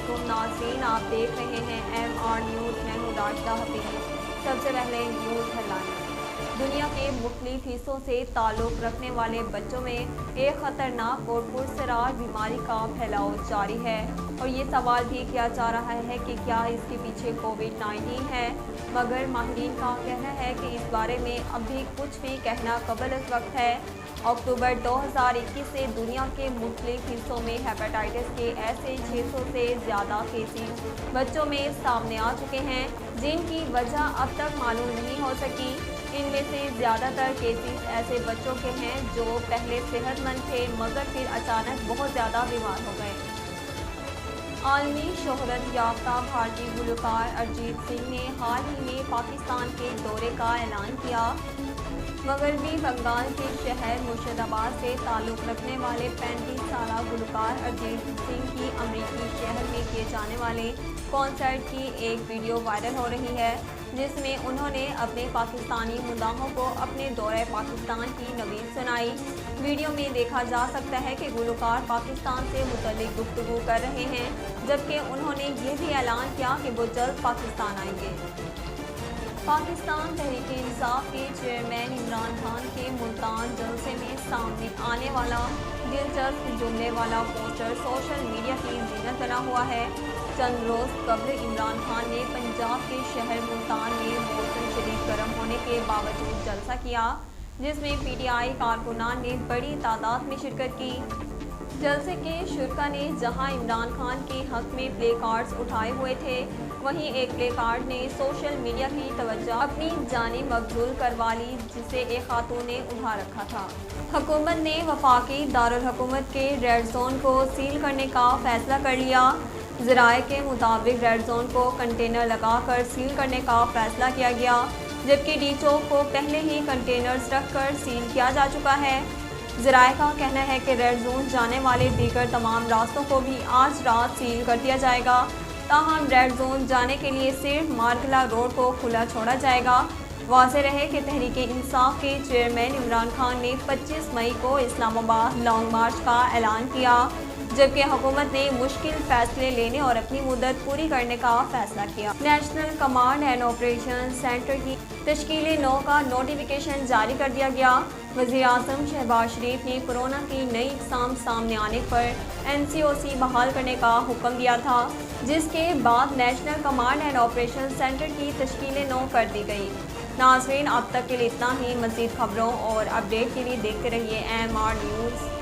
वालेकुम नाज़रीन, आप देख रहे हैं MR न्यूज़। मैं हूँ राशिदा हफीज। सबसे पहले न्यूज़ हेडलाइन। दुनिया के मुख्तलिफ हिस्सों से ताल्लुक़ रखने वाले बच्चों में एक ख़तरनाक और पुरसरार बीमारी का फैलाव जारी है और ये सवाल भी किया जा रहा है कि क्या इसके पीछे कोविड-19 है, मगर माहिरीन का कहना है कि इस बारे में अभी कुछ भी कहना कबल वक्त है। अक्टूबर 2021 से दुनिया के मुख्तलिफ हिस्सों में हेपेटाइटिस के ऐसे 600 से ज़्यादा केसेस बच्चों में सामने आ चुके हैं, जिनकी वजह अब तक मालूम नहीं हो सकी। इनमें से ज़्यादातर केसेस ऐसे बच्चों के हैं जो पहले सेहतमंद थे मगर फिर अचानक बहुत ज़्यादा बीमार हो गए। आलमी शोहरत याफ्ता भारतीय गुलकार अरिजीत सिंह ने हाल ही में पाकिस्तान के दौरे का ऐलान किया। मगरबी बंगाल के शहर मुर्शिदाबाद से ताल्लुक़ रखने वाले 35 साला गुलकार अरिजीत सिंह की अमरीकी शहर में किए जाने वाले कॉन्सर्ट की एक वीडियो वायरल हो रही है, जिसमें उन्होंने अपने पाकिस्तानी मुद्दाहों को अपने दौरे पाकिस्तान की नवीद सुनाई। वीडियो में देखा जा सकता है कि गुलकार पाकिस्तान से मुतल्लिक गुफ्तगू कर रहे हैं, जबकि उन्होंने ये भी ऐलान किया कि वो जल्द पाकिस्तान आएंगे। पाकिस्तान तहरीक-ए-इंसाफ के चेयरमैन इमरान खान के मुल्तान जलसे में सामने आने वाला दिलचस्प जुमले वाला पोस्टर सोशल मीडिया की ज़ीनत बना हुआ है। चंद रोज़ कबल इमरान खान ने पंजाब के शहर मुल्तान में मौसम शदीद गर्म होने के बावजूद जलसा किया, जिसमें PTI कारकुनान ने बड़ी तादाद में शिरकत की। जलसे के शुरका ने जहां इमरान खान के हक में प्ले कार्ड्स उठाए हुए थे, वहीं एक प्ले कार्ड ने सोशल मीडिया की तवज्जो अपनी जानिब मबजूल करवा ली, जिसे एक खातून ने उठा रखा था। हुकूमत ने वफाकी दारुल हुकूमत के रेड जोन को सील करने का फैसला कर लिया। ज़राए के मुताबिक रेड जोन को कंटेनर लगाकर सील करने का फैसला किया गया, जबकि डी चौक को पहले ही कंटेनर्स रखकर सील किया जा चुका है। ज़राए का कहना है कि रेड जोन जाने वाले दीगर तमाम रास्तों को भी आज रात सील कर दिया जाएगा, ताहम रेड जोन जाने के लिए सिर्फ मार्कला रोड को खुला छोड़ा जाएगा। वाज़ेह रहे कि तहरीक-ए-इंसाफ के चेयरमैन इमरान खान ने 25 मई को इस्लामाबाद लॉन्ग मार्च का ऐलान किया, जबकि हुकूमत ने मुश्किल फैसले लेने और अपनी मुद्दत पूरी करने का फैसला किया। National command and operation centre की तश्कील 9 का नोटिफिकेशन जारी कर दिया गया। वज़ीर-ए-आज़म शहबाज शरीफ ने कोरोना की नई इक़साम सामने आने पर NCOC बहाल करने का हुक्म दिया था, जिसके बाद national command and operation centre की तश्कील 9 कर दी गई। नाज़रीन, अब तक के लिए इतना ही। मज़ीद खबरों और अपडेट के लिए देखते रहिए MR न्यूज़।